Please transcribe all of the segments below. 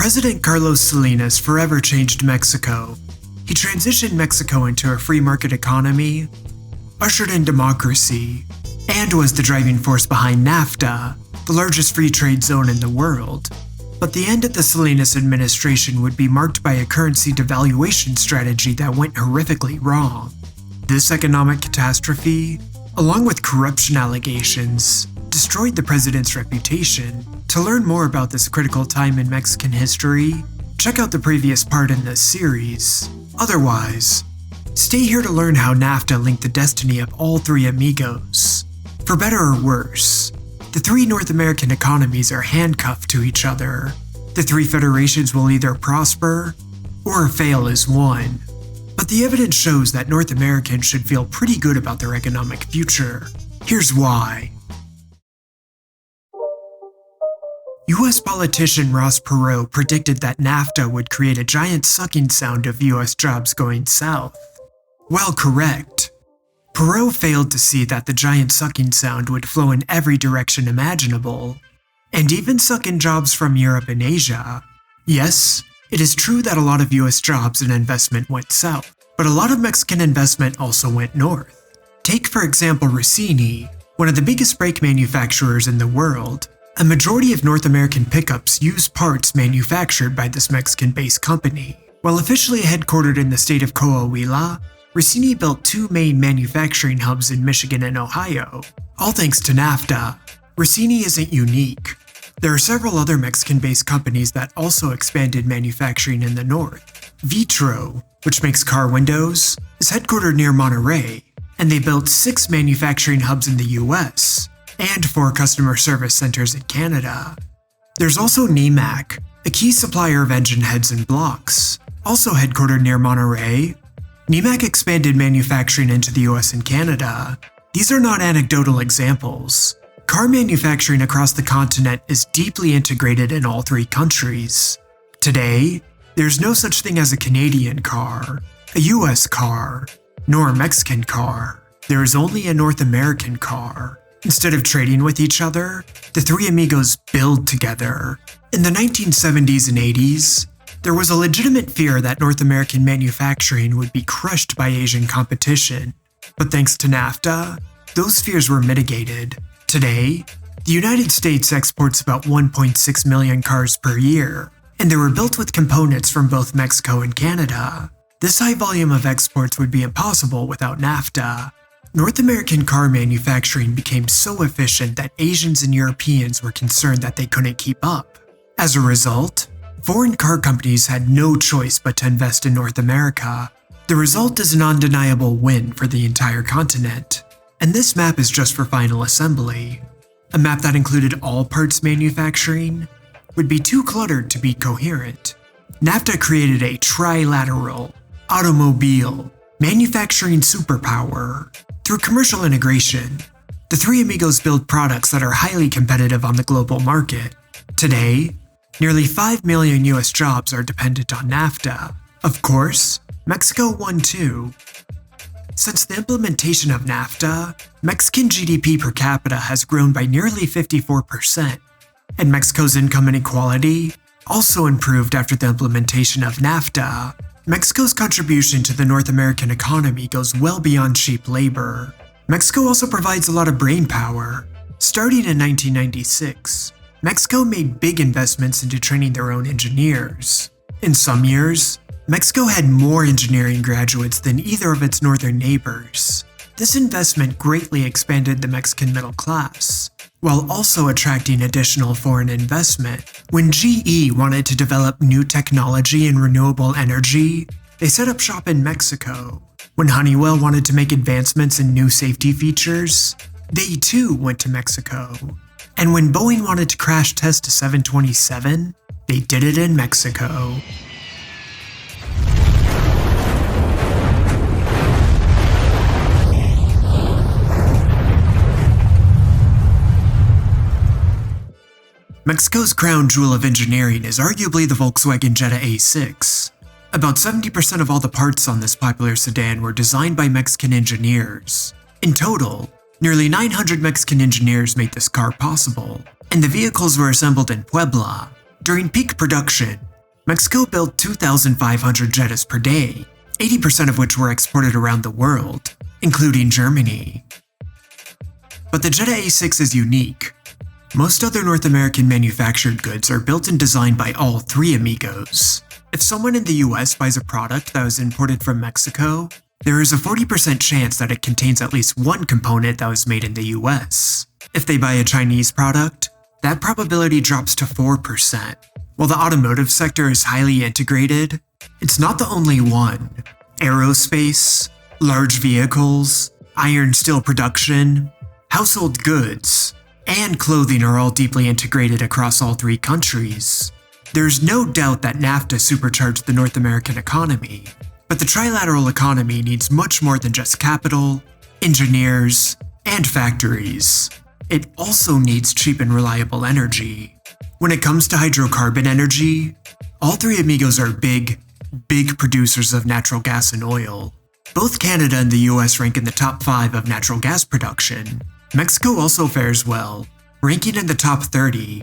President Carlos Salinas forever changed Mexico. He transitioned Mexico into a free market economy, ushered in democracy, and was the driving force behind NAFTA, the largest free trade zone in the world. But the end of the Salinas administration would be marked by a currency devaluation strategy that went horrifically wrong. This economic catastrophe, along with corruption allegations, destroyed the president's reputation. To learn more about this critical time in Mexican history, check out the previous part in this series. Otherwise, stay here to learn how NAFTA linked the destiny of all three amigos. For better or worse, the three North American economies are handcuffed to each other. The three federations will either prosper or fail as one. But the evidence shows that North Americans should feel pretty good about their economic future. Here's why. US politician Ross Perot predicted that NAFTA would create a giant sucking sound of US jobs going south. While correct, Perot failed to see that the giant sucking sound would flow in every direction imaginable, and even suck in jobs from Europe and Asia. Yes, it is true that a lot of US jobs and investment went south, but a lot of Mexican investment also went north. Take for example Rossini, one of the biggest brake manufacturers in the world. A majority of North American pickups use parts manufactured by this Mexican-based company. While officially headquartered in the state of Coahuila, Rossini built two main manufacturing hubs in Michigan and Ohio. All thanks to NAFTA. Rossini isn't unique. There are several other Mexican-based companies that also expanded manufacturing in the north. Vitro, which makes car windows, is headquartered near Monterrey, and they built 6 manufacturing hubs in the US, and 4 customer service centers in Canada. There's also Nemak, a key supplier of engine heads and blocks, also headquartered near Monterrey. Nemak expanded manufacturing into the US and Canada. These are not anecdotal examples. Car manufacturing across the continent is deeply integrated in all 3 countries. Today, there's no such thing as a Canadian car, a US car, nor a Mexican car. There is only a North American car. Instead of trading with each other, the three amigos build together. In the 1970s and 80s, there was a legitimate fear that North American manufacturing would be crushed by Asian competition. But thanks to NAFTA, those fears were mitigated. Today, the United States exports about 1.6 million cars per year, and they were built with components from both Mexico and Canada. This high volume of exports would be impossible without NAFTA. North American car manufacturing became so efficient that Asians and Europeans were concerned that they couldn't keep up. As a result, foreign car companies had no choice but to invest in North America. The result is an undeniable win for the entire continent. And this map is just for final assembly. A map that included all parts manufacturing would be too cluttered to be coherent. NAFTA created a trilateral, automobile, manufacturing superpower. Through commercial integration, the three amigos build products that are highly competitive on the global market. Today, nearly 5 million US jobs are dependent on NAFTA. Of course, Mexico won too. Since the implementation of NAFTA, Mexican GDP per capita has grown by nearly 54%, and Mexico's income inequality also improved after the implementation of NAFTA. Mexico's contribution to the North American economy goes well beyond cheap labor. Mexico also provides a lot of brainpower. Starting in 1996, Mexico made big investments into training their own engineers. In some years, Mexico had more engineering graduates than either of its northern neighbors. This investment greatly expanded the Mexican middle class, while also attracting additional foreign investment. When GE wanted to develop new technology in renewable energy, they set up shop in Mexico. When Honeywell wanted to make advancements in new safety features, they too went to Mexico. And when Boeing wanted to crash test a 727, they did it in Mexico. Mexico's crown jewel of engineering is arguably the Volkswagen Jetta A6. About 70% of all the parts on this popular sedan were designed by Mexican engineers. In total, nearly 900 Mexican engineers made this car possible, and the vehicles were assembled in Puebla. During peak production, Mexico built 2,500 jettas per day, 80% of which were exported around the world, including Germany. But the Jetta A6 is unique. Most other North American manufactured goods are built and designed by all three amigos. If someone in the US buys a product that was imported from Mexico, there is a 40% chance that it contains at least one component that was made in the US. If they buy a Chinese product, that probability drops to 4%. While the automotive sector is highly integrated, it's not the only one. Aerospace, large vehicles, iron steel production, household goods, and clothing are all deeply integrated across all three countries. There's no doubt that NAFTA supercharged the North American economy, but the trilateral economy needs much more than just capital, engineers, and factories. It also needs cheap and reliable energy. When it comes to hydrocarbon energy, all three amigos are big producers of natural gas and oil. Both Canada and the US rank in the top 5 of natural gas production. Mexico also fares well, ranking in the top 30.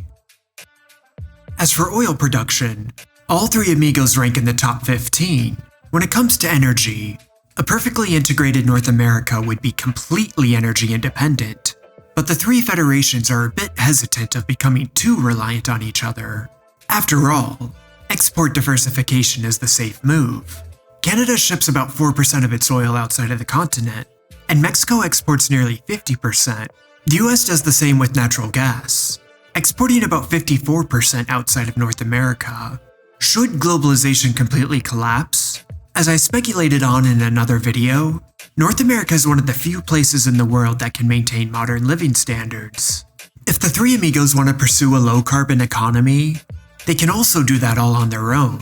As for oil production, all three amigos rank in the top 15. When it comes to energy, a perfectly integrated North America would be completely energy independent. But the three federations are a bit hesitant of becoming too reliant on each other. After all, export diversification is the safe move. Canada ships about 4% of its oil outside of the continent, and Mexico exports nearly 50%. The US does the same with natural gas, exporting about 54% outside of North America. Should globalization completely collapse? As I speculated on in another video, North America is one of the few places in the world that can maintain modern living standards. If the three amigos want to pursue a low-carbon economy, they can also do that all on their own.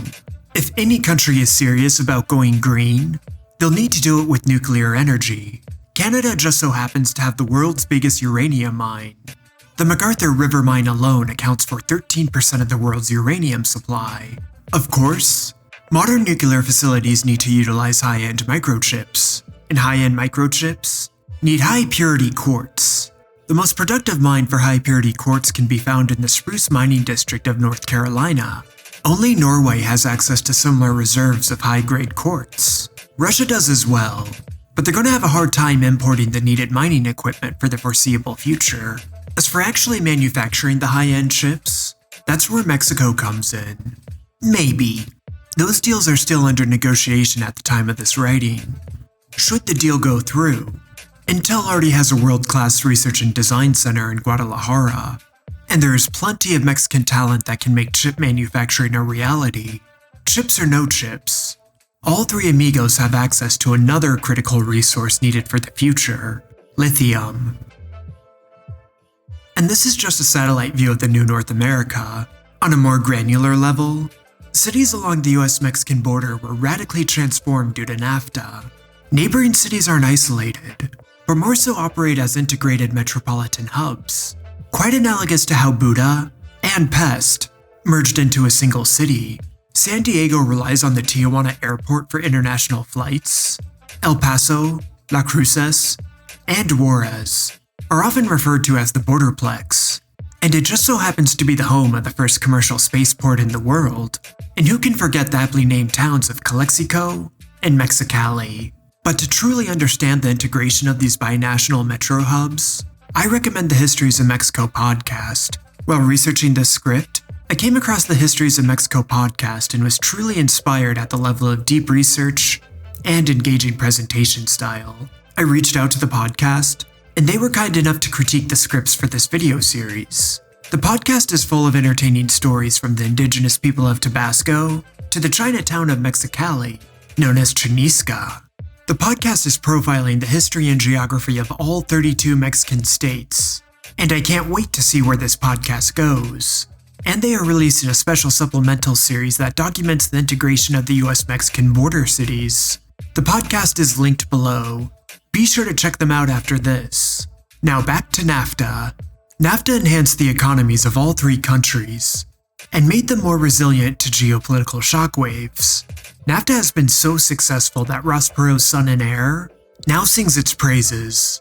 If any country is serious about going green, they'll need to do it with nuclear energy. Canada just so happens to have the world's biggest uranium mine. The McArthur River mine alone accounts for 13% of the world's uranium supply. Of course, modern nuclear facilities need to utilize high-end microchips, and high-end microchips need high-purity quartz. The most productive mine for high-purity quartz can be found in the Spruce Mining District of North Carolina. Only Norway has access to similar reserves of high-grade quartz. Russia does as well, but they're going to have a hard time importing the needed mining equipment for the foreseeable future. As for actually manufacturing the high-end chips, that's where Mexico comes in. Maybe. Those deals are still under negotiation at the time of this writing. Should the deal go through, Intel already has a world-class research and design center in Guadalajara, and there is plenty of Mexican talent that can make chip manufacturing a reality. Chips or no chips, all three amigos have access to another critical resource needed for the future: lithium. And this is just a satellite view of the new North America. On a more granular level, cities along the US-Mexican border were radically transformed due to NAFTA. Neighboring cities aren't isolated, but more so operate as integrated metropolitan hubs, quite analogous to how Buda and Pest merged into a single city. San Diego relies on the Tijuana airport for international flights. El Paso, La Cruces, and Juarez are often referred to as the Borderplex, and it just so happens to be the home of the first commercial spaceport in the world. And who can forget the aptly named towns of Calexico and Mexicali? But to truly understand the integration of these binational metro hubs, I recommend the Histories of Mexico podcast. While researching this script, I came across the Histories of Mexico podcast and was truly inspired at the level of deep research and engaging presentation style. I reached out to the podcast, and they were kind enough to critique the scripts for this video series. The podcast is full of entertaining stories from the indigenous people of Tabasco to the Chinatown of Mexicali, known as Chinisca. The podcast is profiling the history and geography of all 32 Mexican states, and I can't wait to see where this podcast goes. And they are releasing a special supplemental series that documents the integration of the US-Mexican border cities. The podcast is linked below. Be sure to check them out after this. Now back to NAFTA. NAFTA enhanced the economies of all three countries and made them more resilient to geopolitical shockwaves. NAFTA has been so successful that Ross Perot's son and heir now sings its praises.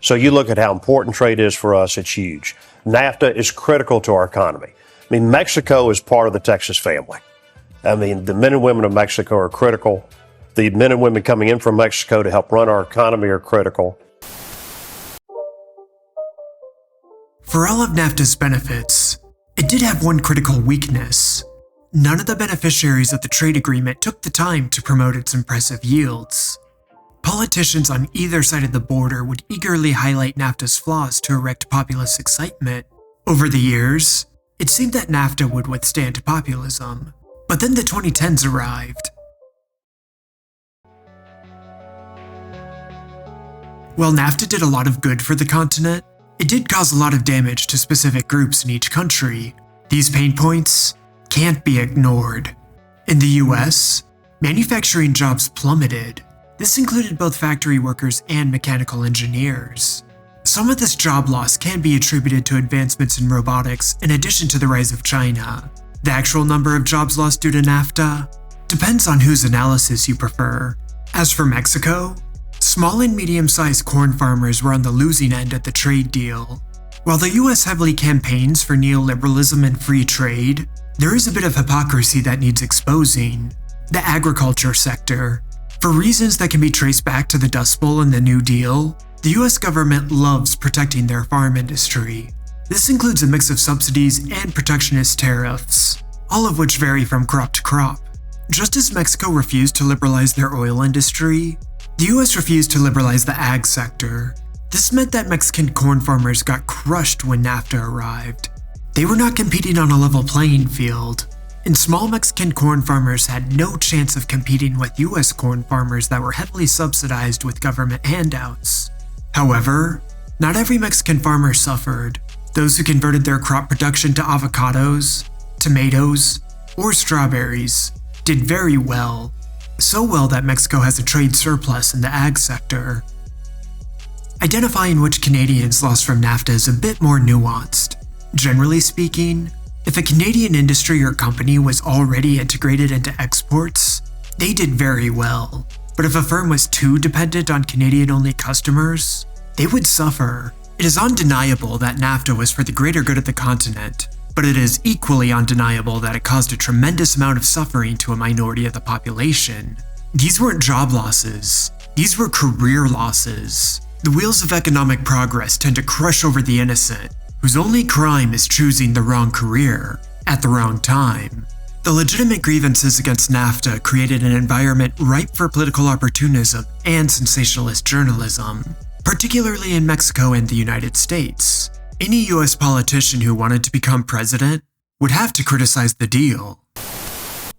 So you look at how important trade is for us, it's huge. NAFTA is critical to our economy. I mean, Mexico is part of the Texas family. I mean, the men and women of Mexico are critical. The men and women coming in from Mexico to help run our economy are critical. For all of NAFTA's benefits, it did have one critical weakness. None of the beneficiaries of the trade agreement took the time to promote its impressive yields. Politicians on either side of the border would eagerly highlight NAFTA's flaws to erect populist excitement. Over the years, it seemed that NAFTA would withstand populism. But then the 2010s arrived. While NAFTA did a lot of good for the continent, it did cause a lot of damage to specific groups in each country. These pain points can't be ignored. In the US, manufacturing jobs plummeted. This included both factory workers and mechanical engineers. Some of this job loss can be attributed to advancements in robotics in addition to the rise of China. The actual number of jobs lost due to NAFTA depends on whose analysis you prefer. As for Mexico, small and medium-sized corn farmers were on the losing end of the trade deal. While the US heavily campaigns for neoliberalism and free trade, there is a bit of hypocrisy that needs exposing. The agriculture sector. For reasons that can be traced back to the Dust Bowl and the New Deal, the US government loves protecting their farm industry. This includes a mix of subsidies and protectionist tariffs, all of which vary from crop to crop. Just as Mexico refused to liberalize their oil industry, the US refused to liberalize the ag sector. This meant that Mexican corn farmers got crushed when NAFTA arrived. They were not competing on a level playing field, and small Mexican corn farmers had no chance of competing with US corn farmers that were heavily subsidized with government handouts. However, not every Mexican farmer suffered. Those who converted their crop production to avocados, tomatoes, or strawberries did very well. So well that Mexico has a trade surplus in the ag sector. Identifying which Canadians lost from NAFTA is a bit more nuanced. Generally speaking, if a Canadian industry or company was already integrated into exports, they did very well. But if a firm was too dependent on Canadian-only customers, they would suffer. It is undeniable that NAFTA was for the greater good of the continent, but it is equally undeniable that it caused a tremendous amount of suffering to a minority of the population. These weren't job losses, these were career losses. The wheels of economic progress tend to crush over the innocent, whose only crime is choosing the wrong career at the wrong time. The legitimate grievances against NAFTA created an environment ripe for political opportunism and sensationalist journalism, particularly in Mexico and the United States. Any US politician who wanted to become president would have to criticize the deal.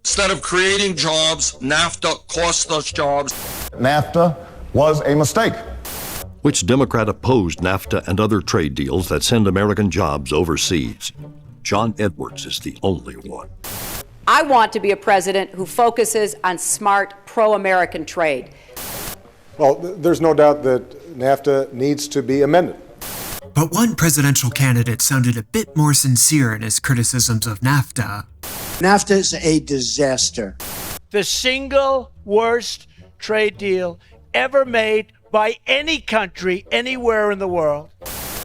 Instead of creating jobs, NAFTA cost us jobs. NAFTA was a mistake. Which Democrat opposed NAFTA and other trade deals that send American jobs overseas? John Edwards is the only one. I want to be a president who focuses on smart, pro-American trade. Well, there's no doubt that NAFTA needs to be amended. But one presidential candidate sounded a bit more sincere in his criticisms of NAFTA. NAFTA is a disaster. The single worst trade deal ever made by any country anywhere in the world.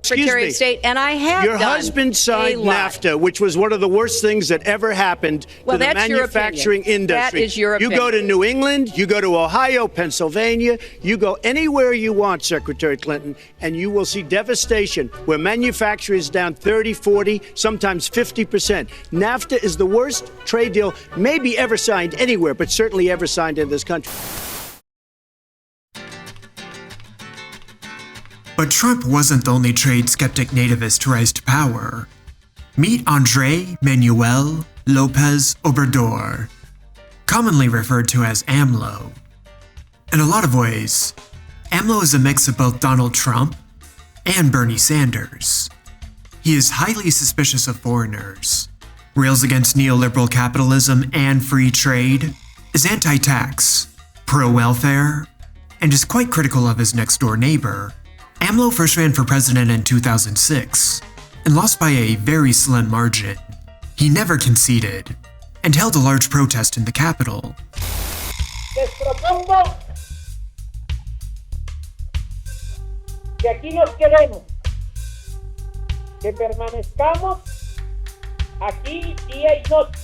Secretary of State, and I have Your husband signed NAFTA, which was one of the worst things that ever happened to the manufacturing industry. That is your opinion. You go to New England, you go to Ohio, Pennsylvania, you go anywhere you want, Secretary Clinton, and you will see devastation where manufacturing is down 30, 40, sometimes 50%. NAFTA is the worst trade deal maybe ever signed anywhere, but certainly ever signed in this country. But Trump wasn't the only trade skeptic nativist to rise to power. Meet Andrés Manuel López Obrador, commonly referred to as AMLO. In a lot of ways, AMLO is a mix of both Donald Trump and Bernie Sanders. He is highly suspicious of foreigners, rails against neoliberal capitalism and free trade, is anti-tax, pro-welfare, and is quite critical of his next-door neighbor. AMLO first ran for president in 2006 and lost by a very slim margin. He never conceded and held a large protest in the capital. Les propongo que aquí nos quedemos, que permanezcamos aquí día y noche,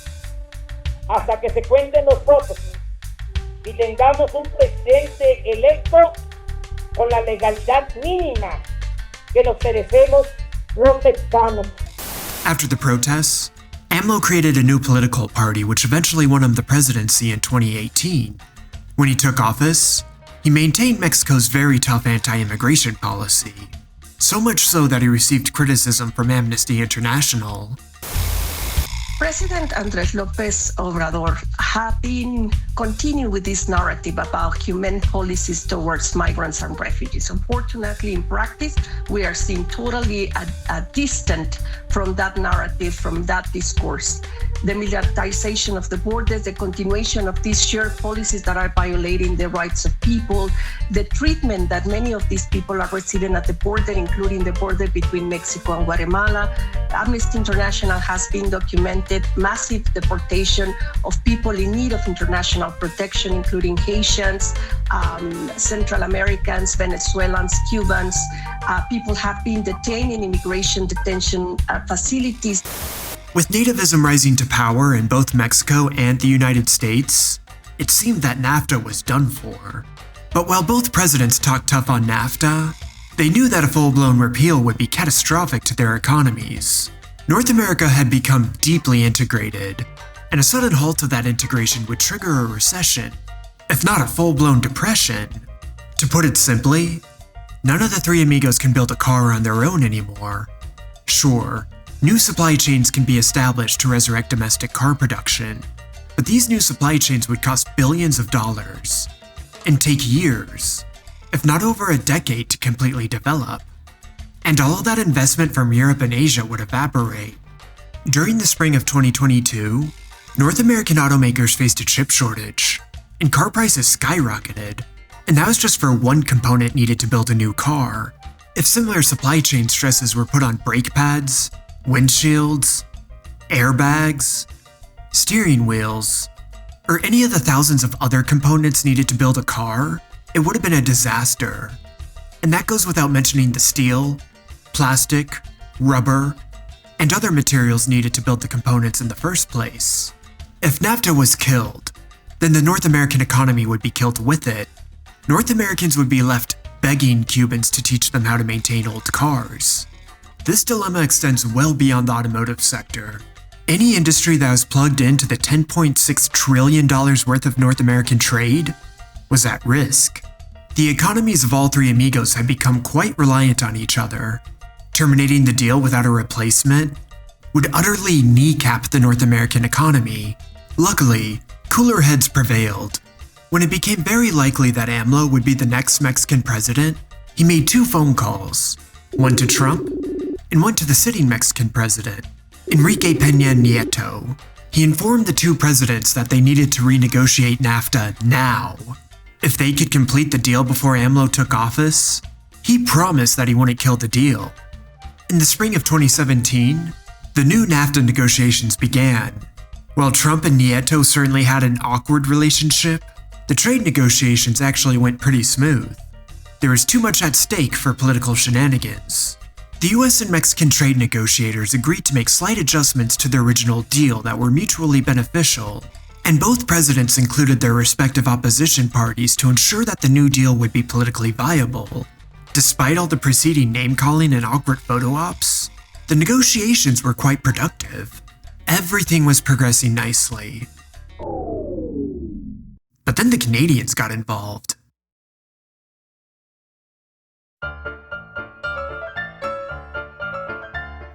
hasta que se cuenten los votos y tengamos un presidente electo con la legalidad mínima que nos merecemos los mexicanos. After the protests, AMLO created a new political party which eventually won him the presidency in 2018. When he took office, he maintained Mexico's very tough anti-immigration policy, so much so that he received criticism from Amnesty International. President Andrés López Obrador have been continuing with this narrative about humane policies towards migrants and refugees. Unfortunately, in practice, we are seeing totally a distant from that narrative, from that discourse. The militarization of the borders, the continuation of these shared policies that are violating the rights of people, the treatment that many of these people are receiving at the border, including the border between Mexico and Guatemala. Amnesty International has been documented massive deportation of people in need of international protection, including Haitians, Central Americans, Venezuelans, Cubans. People have been detained in immigration detention facilities. With nativism rising to power in both Mexico and the United States, it seemed that NAFTA was done for. But while both presidents talked tough on NAFTA, they knew that a full-blown repeal would be catastrophic to their economies. North America had become deeply integrated, and a sudden halt to that integration would trigger a recession, if not a full-blown depression. To put it simply, none of the three amigos can build a car on their own anymore. Sure, new supply chains can be established to resurrect domestic car production, but these new supply chains would cost billions of dollars, and take years, if not over a decade, to completely develop. And all of that investment from Europe and Asia would evaporate. During the spring of 2022, North American automakers faced a chip shortage, and car prices skyrocketed, and that was just for one component needed to build a new car. If similar supply chain stresses were put on brake pads, windshields, airbags, steering wheels, or any of the thousands of other components needed to build a car, it would have been a disaster. And that goes without mentioning the steel, plastic, rubber, and other materials needed to build the components in the first place. If NAFTA was killed, then the North American economy would be killed with it. North Americans would be left begging Cubans to teach them how to maintain old cars. This dilemma extends well beyond the automotive sector. Any industry that was plugged into the $10.6 trillion worth of North American trade was at risk. The economies of all three amigos had become quite reliant on each other. Terminating the deal without a replacement would utterly kneecap the North American economy. Luckily, cooler heads prevailed. When it became very likely that AMLO would be the next Mexican president, he made two phone calls, one to Trump and one to the sitting Mexican president, Enrique Peña Nieto. He informed the two presidents that they needed to renegotiate NAFTA now. If they could complete the deal before AMLO took office, he promised that he wouldn't kill the deal. In the spring of 2017, the new NAFTA negotiations began. While Trump and Nieto certainly had an awkward relationship, the trade negotiations actually went pretty smooth. There was too much at stake for political shenanigans. The US and Mexican trade negotiators agreed to make slight adjustments to the original deal that were mutually beneficial, and both presidents included their respective opposition parties to ensure that the new deal would be politically viable. Despite all the preceding name-calling and awkward photo ops, the negotiations were quite productive. Everything was progressing nicely. But then the Canadians got involved.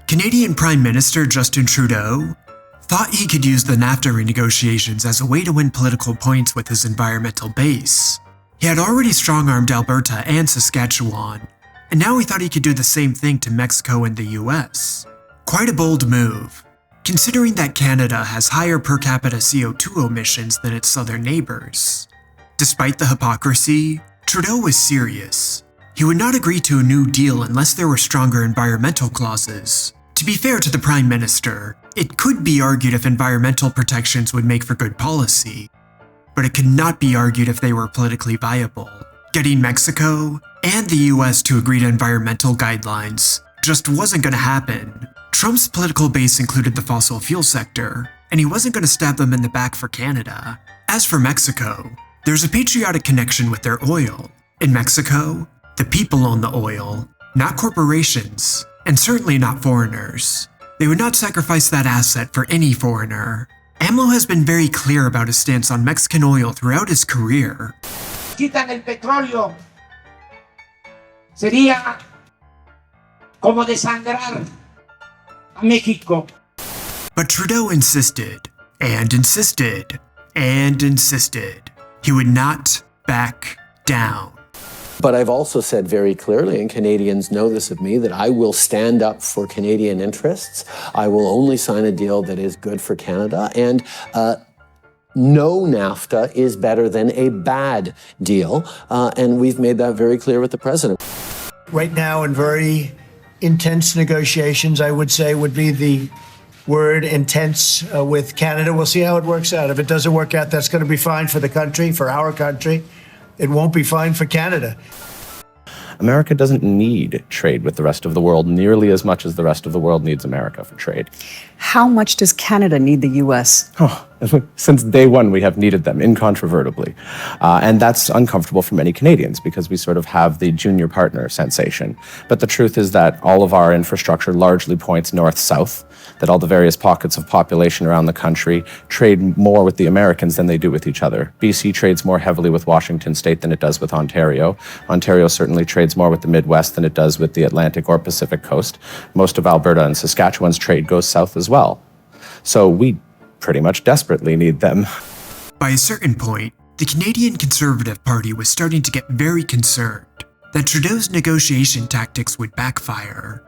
Canadian Prime Minister Justin Trudeau thought he could use the NAFTA renegotiations as a way to win political points with his environmental base. He had already strong-armed Alberta and Saskatchewan, and now he thought he could do the same thing to Mexico and the US. Quite a bold move, considering that Canada has higher per capita CO2 emissions than its southern neighbors. Despite the hypocrisy, Trudeau was serious. He would not agree to a new deal unless there were stronger environmental clauses. To be fair to the Prime Minister, it could be argued if environmental protections would make for good policy, but it could not be argued if they were politically viable. Getting Mexico and the US to agree to environmental guidelines just wasn't going to happen. Trump's political base included the fossil fuel sector, and he wasn't going to stab them in the back for Canada. As for Mexico, there's a patriotic connection with their oil. In Mexico, the people own the oil, not corporations, and certainly not foreigners. They would not sacrifice that asset for any foreigner. AMLO has been very clear about his stance on Mexican oil throughout his career. Quitan el petróleo. Sería como desangrar a México. But Trudeau insisted, and insisted, and insisted. He would not back down. But I've also said very clearly, and Canadians know this of me, that I will stand up for Canadian interests. I will only sign a deal that is good for Canada. And no NAFTA is better than a bad deal. And we've made that very clear with the president. Right now, in very intense negotiations, I would say would be the word intense with Canada. We'll see how it works out. If it doesn't work out, that's going to be fine for the country, for our country. It won't be fine for Canada. America doesn't need trade with the rest of the world nearly as much as the rest of the world needs America for trade. How much does Canada need the U.S.? Since day one, we have needed them incontrovertibly. And that's uncomfortable for many Canadians because we sort of have the junior partner sensation. But the truth is that all of our infrastructure largely points north-south, that all the various pockets of population around the country trade more with the Americans than they do with each other. BC trades more heavily with Washington State than it does with Ontario. Ontario certainly trades more with the Midwest than it does with the Atlantic or Pacific coast. Most of Alberta and Saskatchewan's trade goes south as well. So we pretty much desperately need them. By a certain point, the Canadian Conservative Party was starting to get very concerned that Trudeau's negotiation tactics would backfire.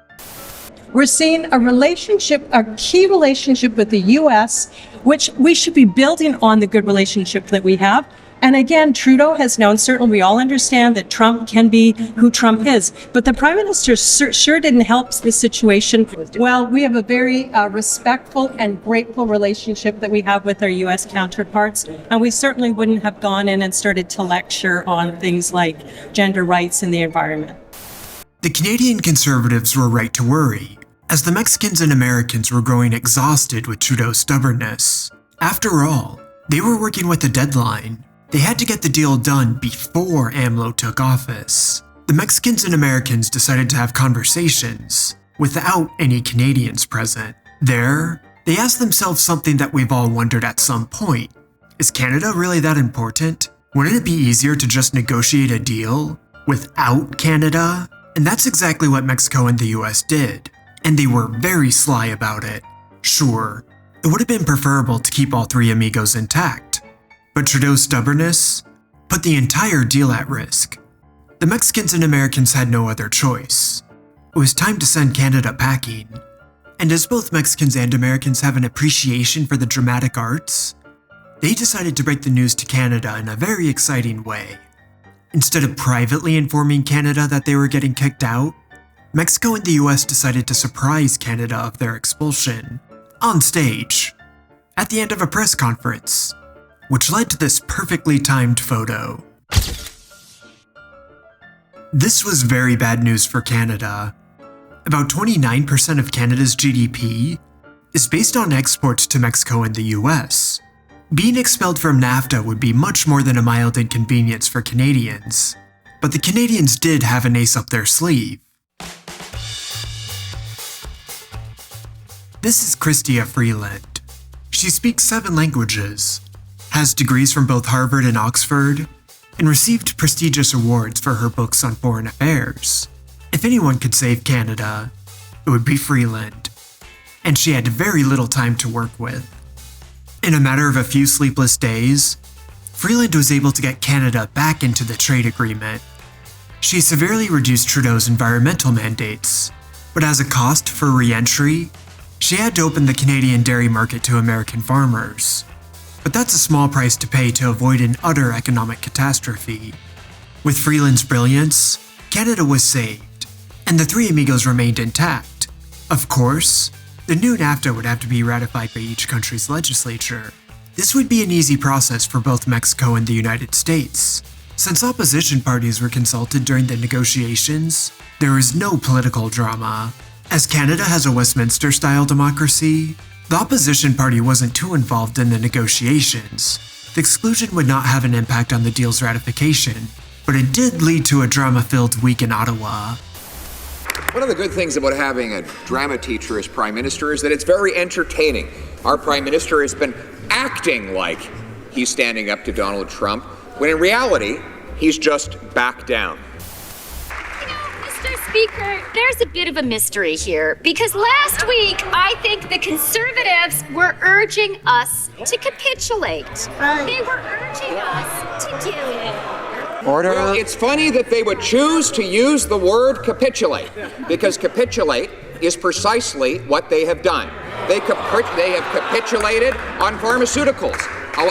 We're seeing a relationship, a key relationship with the U.S., which we should be building on the good relationship that we have. And again, Trudeau has known, certainly we all understand that Trump can be who Trump is, but the Prime Minister sure didn't help the situation. Well, we have a very respectful and grateful relationship that we have with our U.S. counterparts, and we certainly wouldn't have gone in and started to lecture on things like gender rights and the environment. The Canadian Conservatives were right to worry, as the Mexicans and Americans were growing exhausted with Trudeau's stubbornness. After all, they were working with a deadline. They had to get the deal done before AMLO took office. The Mexicans and Americans decided to have conversations without any Canadians present. There, they asked themselves something that we've all wondered at some point. Is Canada really that important? Wouldn't it be easier to just negotiate a deal without Canada? And that's exactly what Mexico and the US did. And they were very sly about it. Sure, it would have been preferable to keep all three amigos intact, but Trudeau's stubbornness put the entire deal at risk. The Mexicans and Americans had no other choice. It was time to send Canada packing. And as both Mexicans and Americans have an appreciation for the dramatic arts, they decided to break the news to Canada in a very exciting way. Instead of privately informing Canada that they were getting kicked out, Mexico and the US decided to surprise Canada of their expulsion on stage at the end of a press conference, which led to this perfectly timed photo. This was very bad news for Canada. About 29% of Canada's GDP is based on exports to Mexico and the US. Being expelled from NAFTA would be much more than a mild inconvenience for Canadians, but the Canadians did have an ace up their sleeve. This is Chrystia Freeland. She speaks 7 languages, has degrees from both Harvard and Oxford, and received prestigious awards for her books on foreign affairs. If anyone could save Canada, it would be Freeland, and she had very little time to work with. In a matter of a few sleepless days, Freeland was able to get Canada back into the trade agreement. She severely reduced Trudeau's environmental mandates, but as a cost for re-entry, she had to open the Canadian dairy market to American farmers. But that's a small price to pay to avoid an utter economic catastrophe. With Freeland's brilliance, Canada was saved, and the three amigos remained intact. Of course, the new NAFTA would have to be ratified by each country's legislature. This would be an easy process for both Mexico and the United States. Since opposition parties were consulted during the negotiations, there was no political drama. As Canada has a Westminster-style democracy, The opposition party wasn't too involved in the negotiations. The exclusion would not have an impact on the deal's ratification, but it did lead to a drama-filled week in Ottawa. One of the good things about having a drama teacher as Prime Minister is that it's very entertaining. Our Prime Minister has been acting like he's standing up to Donald Trump, when in reality, he's just backed down. Mr. Speaker, there's a bit of a mystery here, because last week I think the Conservatives were urging us to capitulate. They were urging us to do it. Order. Well, it's funny that they would choose to use the word capitulate, because capitulate is precisely what they have done. They have capitulated on pharmaceuticals,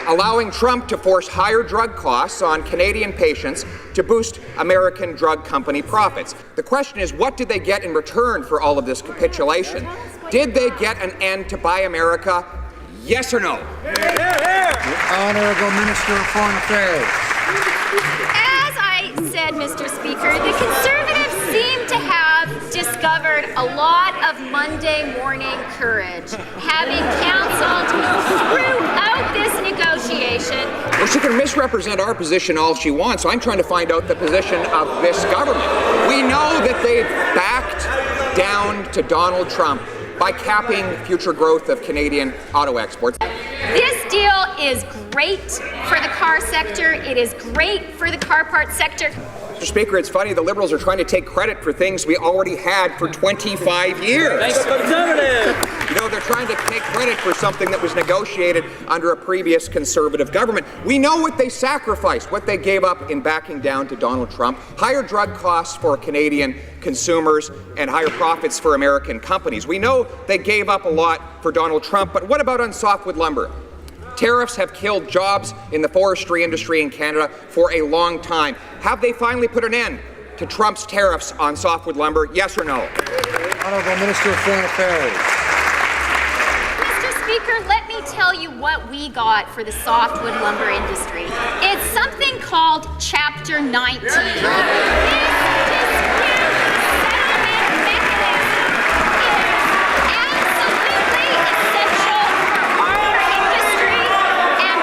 allowing Trump to force higher drug costs on Canadian patients to boost American drug company profits. The question is, what did they get in return for all of this capitulation? Did they get an end to Buy America? Yes or no? Honorable Minister of Foreign Affairs. As I said, Mr. Speaker, the Conservatives seem to have discovered a lot of Monday morning courage, having counseled throughout this negotiation. Well, she can misrepresent our position all she wants, so I'm trying to find out the position of this government. We know that they've backed down to Donald Trump by capping future growth of Canadian auto exports. This deal is great for the car sector. It is great for the car parts sector. Mr. Speaker, it's funny, the Liberals are trying to take credit for things we already had for 25 years. Thanks, Conservative! You know, they're trying to take credit for something that was negotiated under a previous Conservative government. We know what they sacrificed, what they gave up in backing down to Donald Trump. Higher drug costs for Canadian consumers and higher profits for American companies. We know they gave up a lot for Donald Trump, but what about on softwood lumber? Tariffs have killed jobs in the forestry industry in Canada for a long time. Have they finally put an end to Trump's tariffs on softwood lumber? Yes or no? Honorable Minister of Foreign Affairs. Mr. Speaker, let me tell you what we got for the softwood lumber industry. It's something called Chapter 19. This dispute settlement mechanism is absolutely essential for our industry, and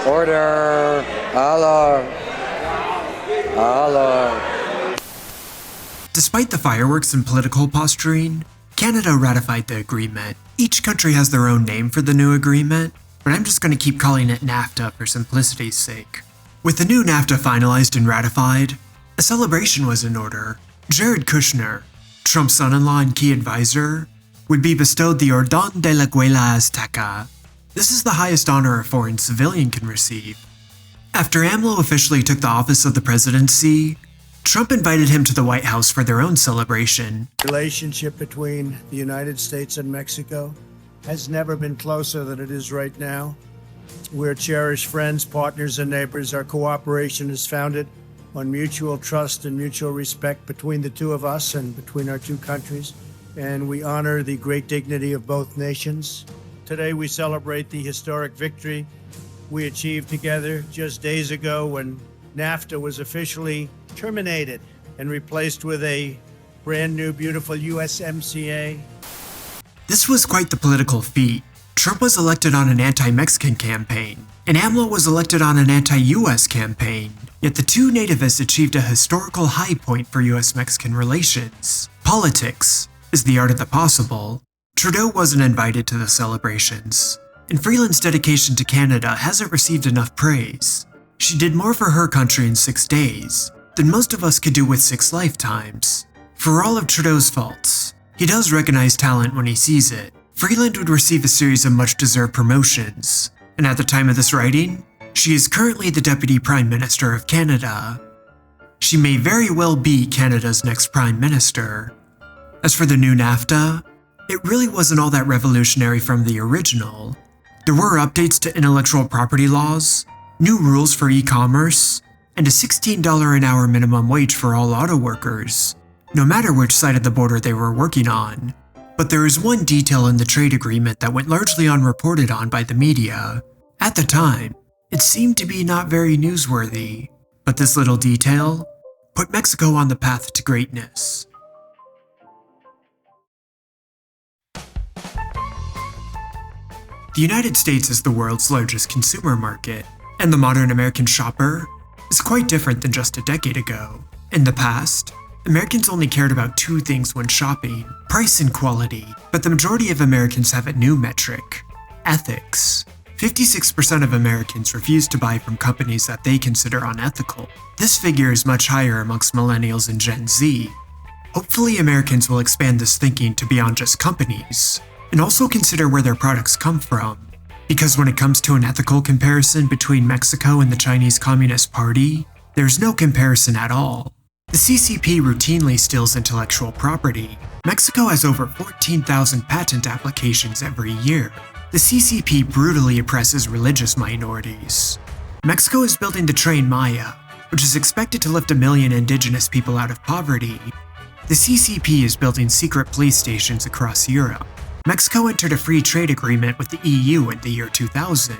Order. Alarm. Alarm. Despite the fireworks and political posturing, Canada ratified the agreement. Each country has their own name for the new agreement, but I'm just going to keep calling it NAFTA for simplicity's sake. With the new NAFTA finalized and ratified, a celebration was in order. Jared Kushner, Trump's son-in-law and key advisor, would be bestowed the Orden de la Guerra Azteca. This is the highest honor a foreign civilian can receive. After AMLO officially took the office of the presidency, Trump invited him to the White House for their own celebration. The relationship between the United States and Mexico has never been closer than it is right now. We're cherished friends, partners, and neighbors. Our cooperation is founded on mutual trust and mutual respect between the two of us and between our two countries. And we honor the great dignity of both nations. Today we celebrate the historic victory we achieved together just days ago when NAFTA was officially terminated and replaced with a brand new, beautiful USMCA. This was quite the political feat. Trump was elected on an anti-Mexican campaign, and AMLO was elected on an anti-US campaign. Yet the two nativists achieved a historical high point for US-Mexican relations. Politics is the art of the possible. Trudeau wasn't invited to the celebrations, and Freeland's dedication to Canada hasn't received enough praise. She did more for her country in 6 days than most of us could do with 6 lifetimes. For all of Trudeau's faults, he does recognize talent when he sees it. Freeland would receive a series of much-deserved promotions, and at the time of this writing, she is currently the Deputy Prime Minister of Canada. She may very well be Canada's next Prime Minister. As for the new NAFTA, it really wasn't all that revolutionary from the original. There were updates to intellectual property laws, new rules for e-commerce, and a $16 an hour minimum wage for all auto workers, no matter which side of the border they were working on. But there is one detail in the trade agreement that went largely unreported on by the media. At the time, it seemed to be not very newsworthy, but this little detail put Mexico on the path to greatness. The United States is the world's largest consumer market, and the modern American shopper is quite different than just a decade ago. In the past, Americans only cared about two things when shopping: price and quality, but the majority of Americans have a new metric: ethics. 56% of Americans refuse to buy from companies that they consider unethical. This figure is much higher amongst millennials and Gen Z. Hopefully, Americans will expand this thinking to beyond just companies, and also consider where their products come from. Because when it comes to an ethical comparison between Mexico and the Chinese Communist Party, there's no comparison at all. The CCP routinely steals intellectual property. Mexico has over 14,000 patent applications every year. The CCP brutally oppresses religious minorities. Mexico is building the train Maya, which is expected to lift 1 million indigenous people out of poverty. The CCP is building secret police stations across Europe. Mexico entered a free trade agreement with the EU in the year 2000.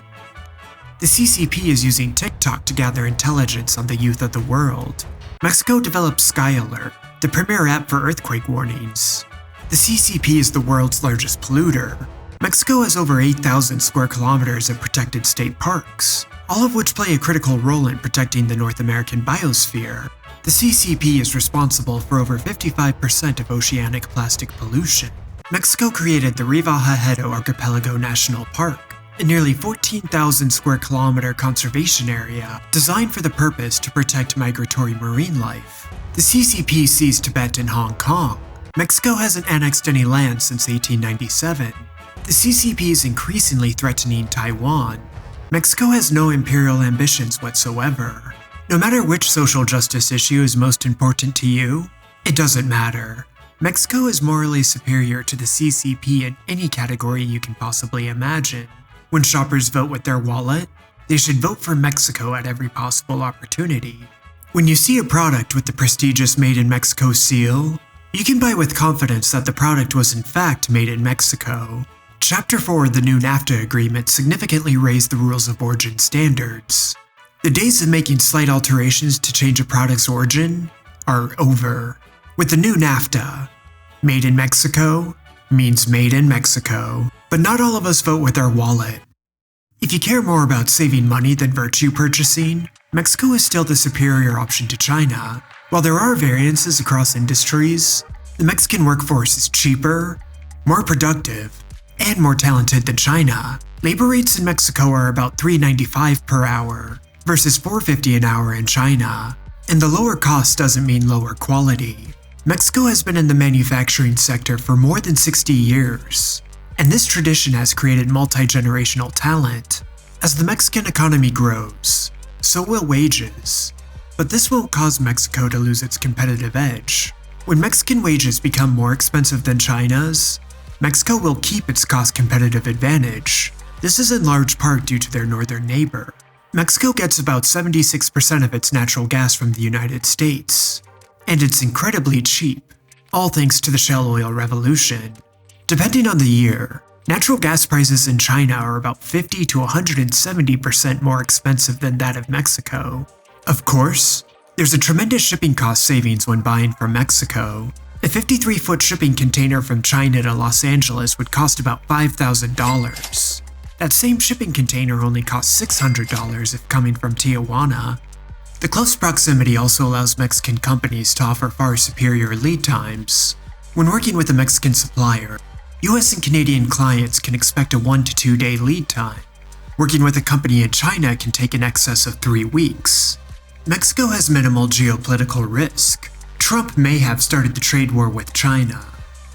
The CCP is using TikTok to gather intelligence on the youth of the world. Mexico developed Sky Alert, the premier app for earthquake warnings. The CCP is the world's largest polluter. Mexico has over 8,000 square kilometers of protected state parks, all of which play a critical role in protecting the North American biosphere. The CCP is responsible for over 55% of oceanic plastic pollution. Mexico created the Riva-Jajedo Archipelago National Park, a nearly 14,000 square kilometer conservation area designed for the purpose to protect migratory marine life. The CCP seized Tibet and Hong Kong. Mexico hasn't annexed any land since 1897. The CCP is increasingly threatening Taiwan. Mexico has no imperial ambitions whatsoever. No matter which social justice issue is most important to you, it doesn't matter. Mexico is morally superior to the CCP in any category you can possibly imagine. When shoppers vote with their wallet, they should vote for Mexico at every possible opportunity. When you see a product with the prestigious Made in Mexico seal, you can buy with confidence that the product was in fact made in Mexico. Chapter 4 of the new NAFTA agreement significantly raised the rules of origin standards. The days of making slight alterations to change a product's origin are over. With the new NAFTA, Made in Mexico means made in Mexico, but not all of us vote with our wallet. If you care more about saving money than virtue purchasing, Mexico is still the superior option to China. While there are variances across industries, the Mexican workforce is cheaper, more productive, and more talented than China. Labor rates in Mexico are about $3.95 per hour versus $4.50 an hour in China, and the lower cost doesn't mean lower quality. Mexico has been in the manufacturing sector for more than 60 years, and this tradition has created multi-generational talent. As the Mexican economy grows, so will wages. But this won't cause Mexico to lose its competitive edge. When Mexican wages become more expensive than China's, Mexico will keep its cost-competitive advantage. This is in large part due to their northern neighbor. Mexico gets about 76% of its natural gas from the United States, and it's incredibly cheap, all thanks to the shale oil revolution. Depending on the year, natural gas prices in China are about 50 to 170% more expensive than that of Mexico. Of course, there's a tremendous shipping cost savings when buying from Mexico. A 53-foot shipping container from China to Los Angeles would cost about $5,000. That same shipping container only costs $600 if coming from Tijuana. The close proximity also allows Mexican companies to offer far superior lead times. When working with a Mexican supplier, US and Canadian clients can expect a 1 to 2 day lead time. Working with a company in China can take in excess of 3 weeks. Mexico has minimal geopolitical risk. Trump may have started the trade war with China,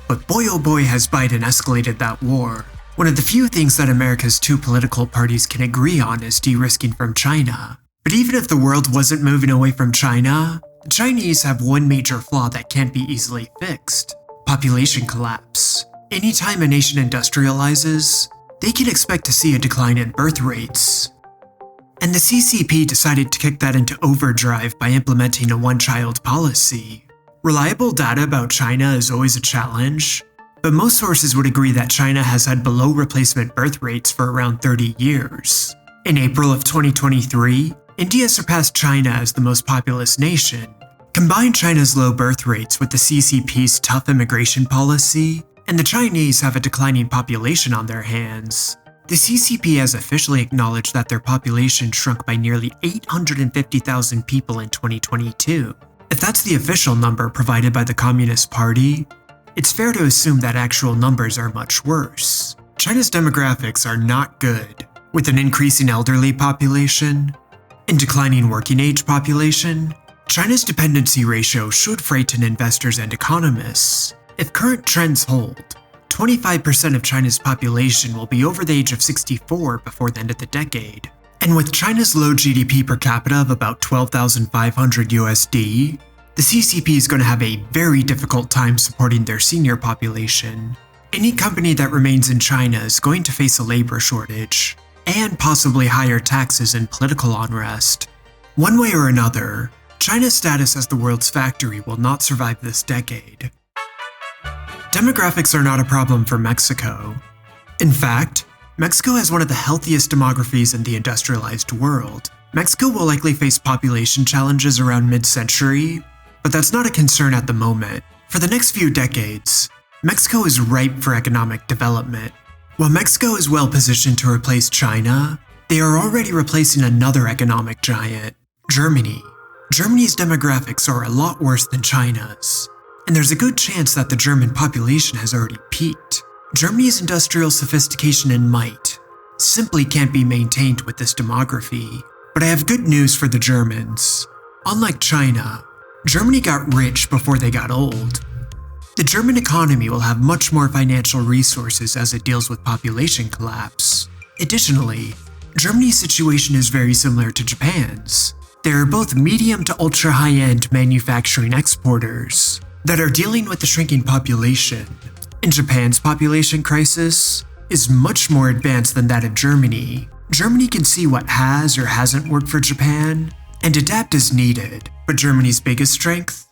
but boy oh boy has Biden escalated that war. One of the few things that America's two political parties can agree on is de-risking from China. But even if the world wasn't moving away from China, the Chinese have one major flaw that can't be easily fixed: population collapse. Anytime a nation industrializes, they can expect to see a decline in birth rates. And the CCP decided to kick that into overdrive by implementing a one-child policy. Reliable data about China is always a challenge, but most sources would agree that China has had below replacement birth rates for around 30 years. In April of 2023, India surpassed China as the most populous nation. Combine China's low birth rates with the CCP's tough immigration policy, and the Chinese have a declining population on their hands. The CCP has officially acknowledged that their population shrunk by nearly 850,000 people in 2022. If that's the official number provided by the Communist Party, it's fair to assume that actual numbers are much worse. China's demographics are not good, with an increasing elderly population and declining working age population. China's dependency ratio should frighten investors and economists. If current trends hold, 25% of China's population will be over the age of 64 before the end of the decade. And with China's low GDP per capita of about $12,500 USD, the CCP is going to have a very difficult time supporting their senior population. Any company that remains in China is going to face a labor shortage, and possibly higher taxes and political unrest. One way or another, China's status as the world's factory will not survive this decade. Demographics are not a problem for Mexico. In fact, Mexico has one of the healthiest demographies in the industrialized world. Mexico will likely face population challenges around mid-century, but that's not a concern at the moment. For the next few decades, Mexico is ripe for economic development. While Mexico is well positioned to replace China, they are already replacing another economic giant, Germany. Germany's demographics are a lot worse than China's, and there's a good chance that the German population has already peaked. Germany's industrial sophistication and might simply can't be maintained with this demography. But I have good news for the Germans. Unlike China, Germany got rich before they got old. The German economy will have much more financial resources as it deals with population collapse. Additionally, Germany's situation is very similar to Japan's. They are both medium to ultra high-end manufacturing exporters that are dealing with the shrinking population. And Japan's population crisis is much more advanced than that of Germany. Germany can see what has or hasn't worked for Japan and adapt as needed, but Germany's biggest strength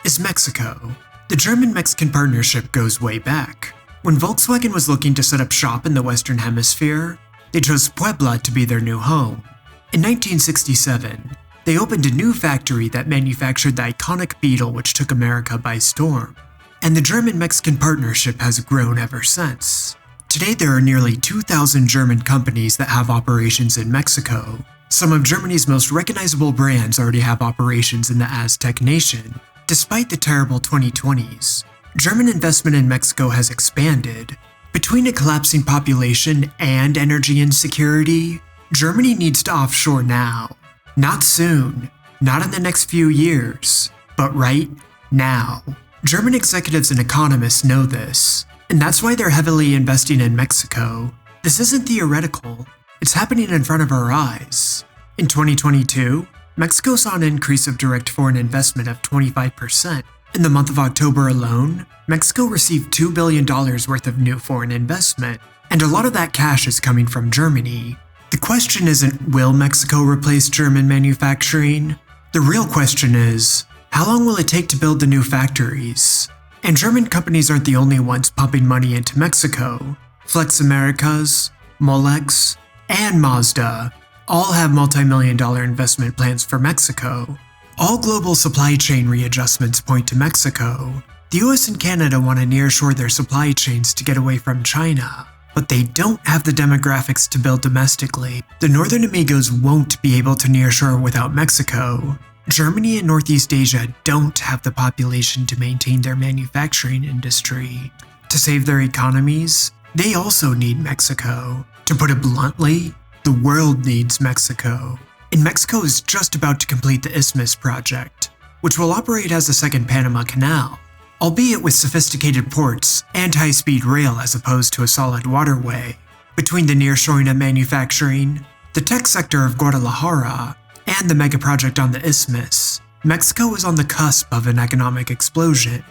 is Mexico. The German-Mexican partnership goes way back. When Volkswagen was looking to set up shop in the Western Hemisphere, they chose Puebla to be their new home. In 1967, they opened a new factory that manufactured the iconic Beetle, which took America by storm. And the German-Mexican partnership has grown ever since. Today there are nearly 2,000 German companies that have operations in Mexico. Some of Germany's most recognizable brands already have operations in the Aztec nation. Despite the terrible 2020s, German investment in Mexico has expanded. Between a collapsing population and energy insecurity, Germany needs to offshore now. Not soon, not in the next few years, but right now. German executives and economists know this, and that's why they're heavily investing in Mexico. This isn't theoretical, it's happening in front of our eyes. In 2022, Mexico saw an increase of direct foreign investment of 25%. In the month of October alone, Mexico received $2 billion worth of new foreign investment, and a lot of that cash is coming from Germany. The question isn't, will Mexico replace German manufacturing? The real question is, how long will it take to build the new factories? And German companies aren't the only ones pumping money into Mexico. Flex Americas, Molex, and Mazda all have multi-million-dollar investment plans for Mexico. All global supply chain readjustments point to Mexico. The US and Canada want to nearshore their supply chains to get away from China, but they don't have the demographics to build domestically. The Northern Amigos won't be able to nearshore without Mexico. Germany and Northeast Asia don't have the population to maintain their manufacturing industry. To save their economies, they also need Mexico. To put it bluntly, the world needs Mexico. And Mexico is just about to complete the Isthmus project, which will operate as a second Panama Canal, albeit with sophisticated ports and high-speed rail as opposed to a solid waterway. Between the nearshoring of manufacturing, the tech sector of Guadalajara, and the mega project on the Isthmus, Mexico is on the cusp of an economic explosion.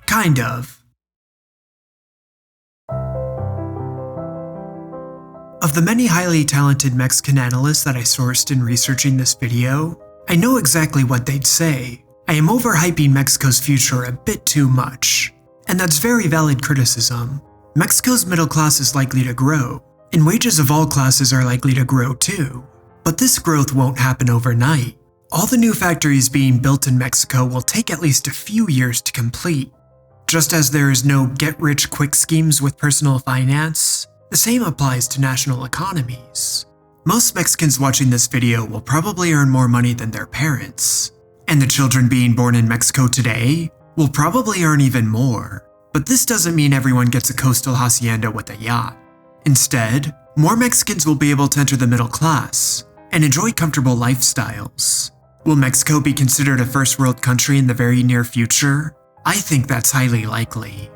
Kind of. Of the many highly talented Mexican analysts that I sourced in researching this video, I know exactly what they'd say. I am overhyping Mexico's future a bit too much. And that's very valid criticism. Mexico's middle class is likely to grow, and wages of all classes are likely to grow too. But this growth won't happen overnight. All the new factories being built in Mexico will take at least a few years to complete. Just as there is no get-rich-quick schemes with personal finance, the same applies to national economies. Most Mexicans watching this video will probably earn more money than their parents, and the children being born in Mexico today will probably earn even more. But this doesn't mean everyone gets a coastal hacienda with a yacht. Instead, more Mexicans will be able to enter the middle class and enjoy comfortable lifestyles. Will Mexico be considered a first world country in the very near future? I think that's highly likely.